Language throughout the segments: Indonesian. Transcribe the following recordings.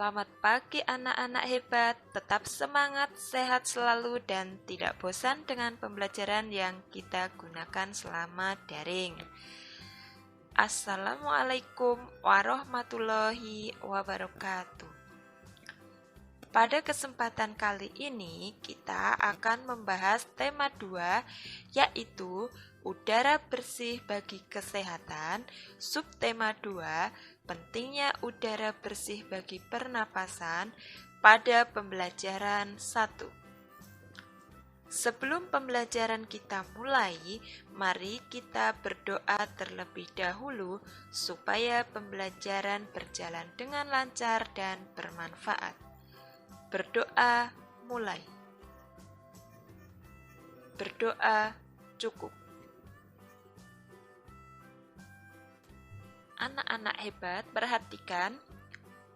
Selamat pagi anak-anak hebat, tetap semangat, sehat selalu dan tidak bosan dengan pembelajaran yang kita gunakan selama daring. Assalamualaikum warahmatullahi wabarakatuh. Pada kesempatan kali ini kita akan membahas tema 2, yaitu udara bersih bagi kesehatan. Subtema 2, pentingnya udara bersih bagi pernapasan pada pembelajaran 1. Sebelum pembelajaran kita mulai, mari kita berdoa terlebih dahulu supaya pembelajaran berjalan dengan lancar dan bermanfaat. Berdoa mulai. Berdoa cukup. Anak-anak hebat, perhatikan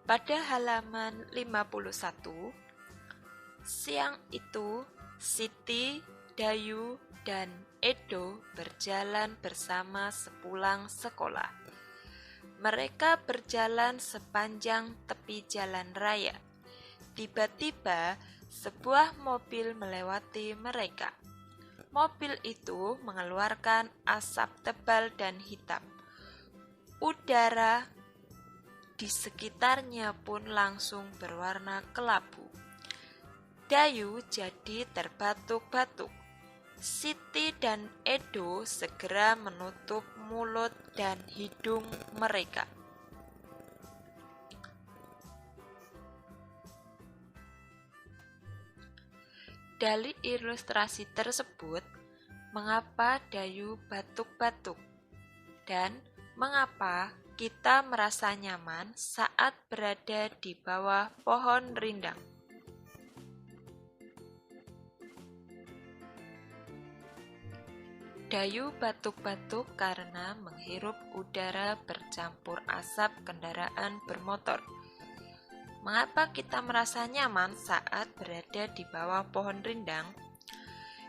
pada halaman 51. Siang itu Siti, Dayu, dan Edo berjalan bersama sepulang sekolah. Mereka berjalan sepanjang tepi jalan raya. Tiba-tiba sebuah mobil melewati mereka. Mobil itu mengeluarkan asap tebal dan hitam. Udara di sekitarnya pun langsung berwarna kelabu. Dayu jadi terbatuk-batuk. Siti dan Edo segera menutup mulut dan hidung mereka. Dari ilustrasi tersebut, mengapa Dayu batuk-batuk dan mengapa kita merasa nyaman saat berada di bawah pohon rindang? Dayu batuk-batuk karena menghirup udara bercampur asap kendaraan bermotor. Mengapa kita merasa nyaman saat berada di bawah pohon rindang?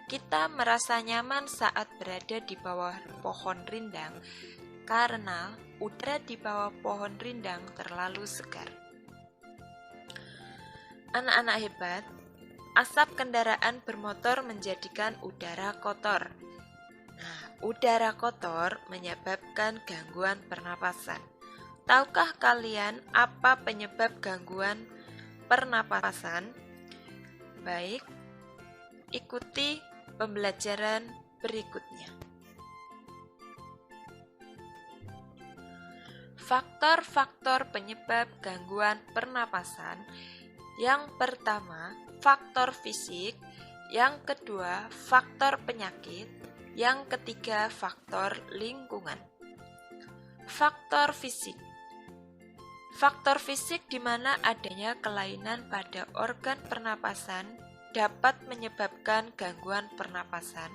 Kita merasa nyaman saat berada di bawah pohon rindang karena udara di bawah pohon rindang terlalu segar. Anak-anak hebat, asap kendaraan bermotor menjadikan udara kotor. Udara kotor menyebabkan gangguan pernapasan. Tahukah kalian apa penyebab gangguan pernapasan? Baik, ikuti pembelajaran berikutnya. Faktor-faktor penyebab gangguan pernapasan. Yang pertama, faktor fisik. Yang kedua, faktor penyakit. Yang ketiga, faktor lingkungan. Faktor fisik. Faktor fisik di mana adanya kelainan pada organ pernapasan dapat menyebabkan gangguan pernapasan.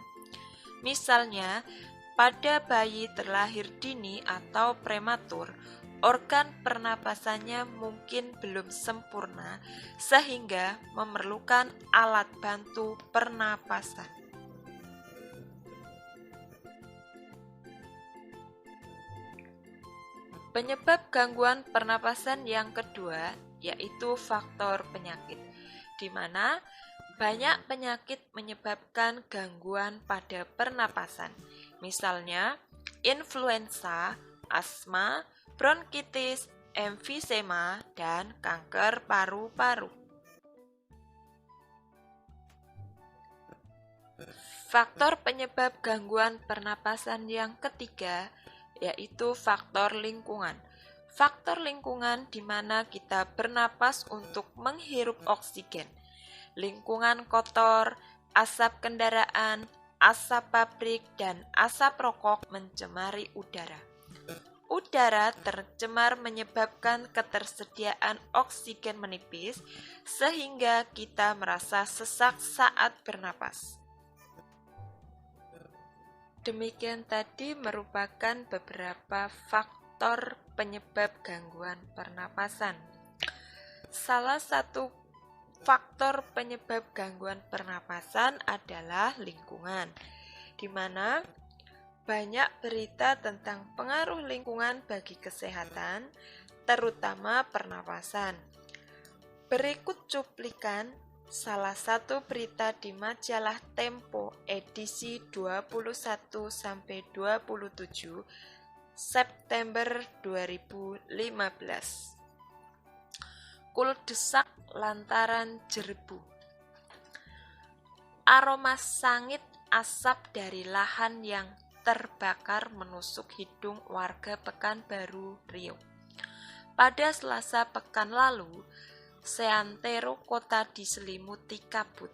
Misalnya, pada bayi terlahir dini atau prematur, organ pernapasannya mungkin belum sempurna sehingga memerlukan alat bantu pernapasan. Penyebab gangguan pernapasan yang kedua yaitu faktor penyakit, di mana banyak penyakit menyebabkan gangguan pada pernapasan. Misalnya, influenza, asma, bronkitis, emfisema, dan kanker paru-paru. Faktor penyebab gangguan pernapasan yang ketiga yaitu faktor lingkungan. Faktor lingkungan di mana kita bernapas untuk menghirup oksigen. Lingkungan kotor, asap kendaraan, asap pabrik, dan asap rokok mencemari udara. Udara tercemar menyebabkan ketersediaan oksigen menipis sehingga kita merasa sesak saat bernapas. Demikian tadi merupakan beberapa faktor penyebab gangguan pernapasan. Salah satu faktor penyebab gangguan pernapasan adalah lingkungan, di mana banyak berita tentang pengaruh lingkungan bagi kesehatan, terutama pernapasan. Berikut cuplikan salah satu berita di majalah Tempo edisi 21-27 September 2015. Kuldesak lantaran jerbu. Aroma sangit asap dari lahan yang terbakar menusuk hidung warga Pekanbaru, Riau. Pada Selasa pekan lalu, seantero kota diselimuti kabut.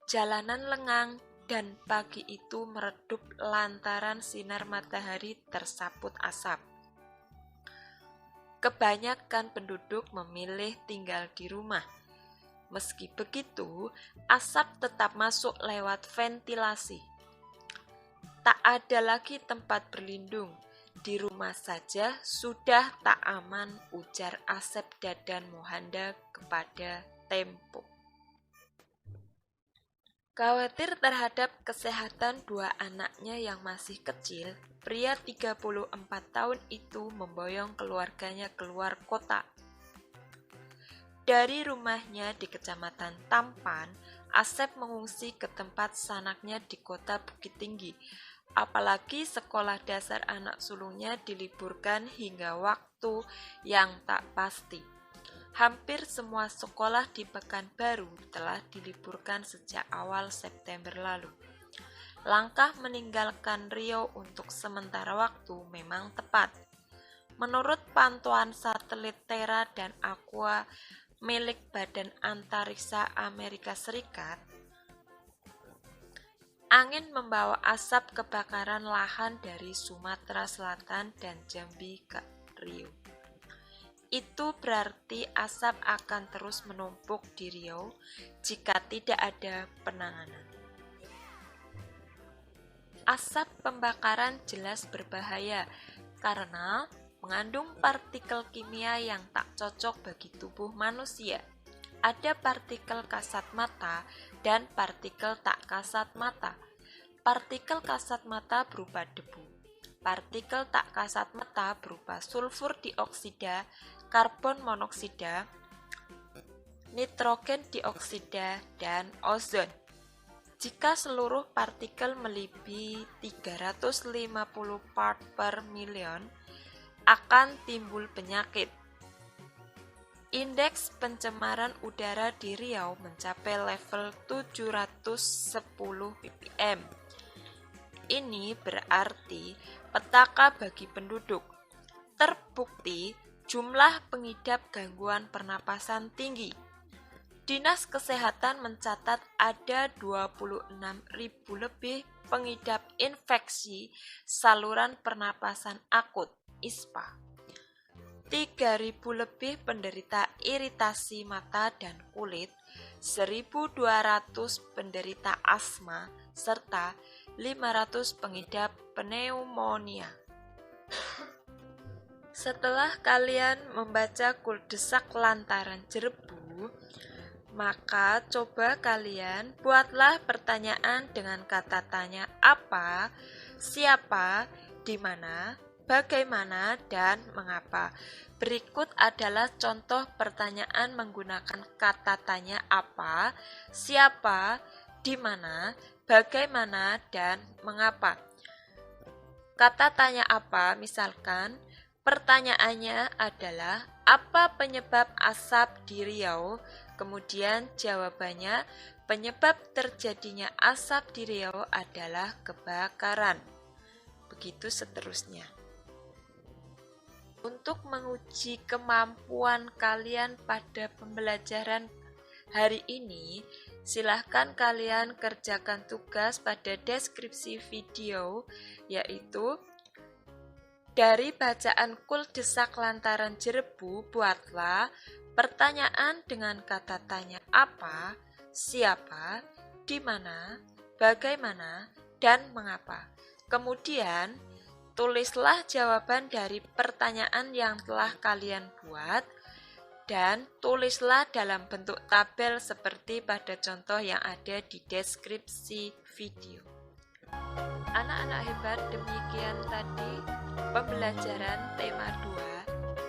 Jalanan lengang dan pagi itu meredup lantaran sinar matahari tersaput asap. Kebanyakan penduduk memilih tinggal di rumah. Meski begitu, asap tetap masuk lewat ventilasi. Tak ada lagi tempat berlindung. Di rumah saja sudah tak aman, ujar Asep Dadan Mohanda kepada Tempo. Khawatir terhadap kesehatan dua anaknya yang masih kecil, pria 34 tahun itu memboyong keluarganya keluar kota. Dari rumahnya di Kecamatan Tampan, Asep mengungsi ke tempat sanaknya di kota Bukit Tinggi. Apalagi sekolah dasar anak sulungnya diliburkan hingga waktu yang tak pasti. Hampir semua sekolah di Pekanbaru telah diliburkan sejak awal September lalu. Langkah meninggalkan Riau untuk sementara waktu memang tepat. Menurut pantauan satelit Terra dan Aqua milik Badan Antariksa Amerika Serikat, angin membawa asap kebakaran lahan dari Sumatera Selatan dan Jambi ke Riau. Itu berarti asap akan terus menumpuk di Riau jika tidak ada penanganan. Asap pembakaran jelas berbahaya karena mengandung partikel kimia yang tak cocok bagi tubuh manusia. Ada partikel kasat mata dan partikel tak kasat mata. Partikel kasat mata berupa debu. Partikel tak kasat mata berupa sulfur dioksida, karbon monoksida, nitrogen dioksida, dan ozon. Jika seluruh partikel melebihi 350 part per million, akan timbul penyakit. Indeks pencemaran udara di Riau mencapai level 710 ppm. Ini berarti petaka bagi penduduk. Terbukti jumlah pengidap gangguan pernapasan tinggi. Dinas Kesehatan mencatat ada 26.000 lebih pengidap infeksi saluran pernapasan akut (ISPA). 3.000 lebih penderita iritasi mata dan kulit, 1.200 penderita asma, serta 500 pengidap pneumonia. Setelah kalian membaca kuldesak lantaran jerbu, maka coba kalian buatlah pertanyaan dengan kata tanya apa, siapa, di mana, bagaimana, dan mengapa. Berikut adalah contoh pertanyaan menggunakan kata tanya apa, siapa, di mana, bagaimana, dan mengapa. Kata tanya apa, misalkan, pertanyaannya adalah apa penyebab asap di Riau? Kemudian jawabannya, penyebab terjadinya asap di Riau adalah kebakaran. Begitu seterusnya. Untuk menguji kemampuan kalian pada pembelajaran hari ini, silahkan kalian kerjakan tugas pada deskripsi video, yaitu dari bacaan kuldesak lantaran jerbu, buatlah pertanyaan dengan kata tanya apa, siapa, di mana, bagaimana, dan mengapa. Kemudian, tulislah jawaban dari pertanyaan yang telah kalian buat dan tulislah dalam bentuk tabel seperti pada contoh yang ada di deskripsi video. Anak-anak hebat, demikian tadi pembelajaran tema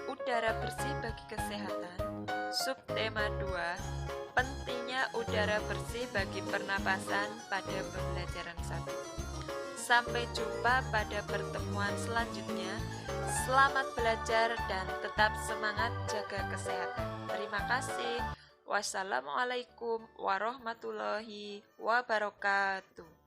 2, udara bersih bagi kesehatan. Subtema 2, pentingnya udara bersih bagi pernapasan pada pembelajaran 1. Sampai jumpa pada pertemuan selanjutnya. Selamat belajar dan tetap semangat jaga kesehatan. Terima kasih. Wassalamualaikum warahmatullahi wabarakatuh.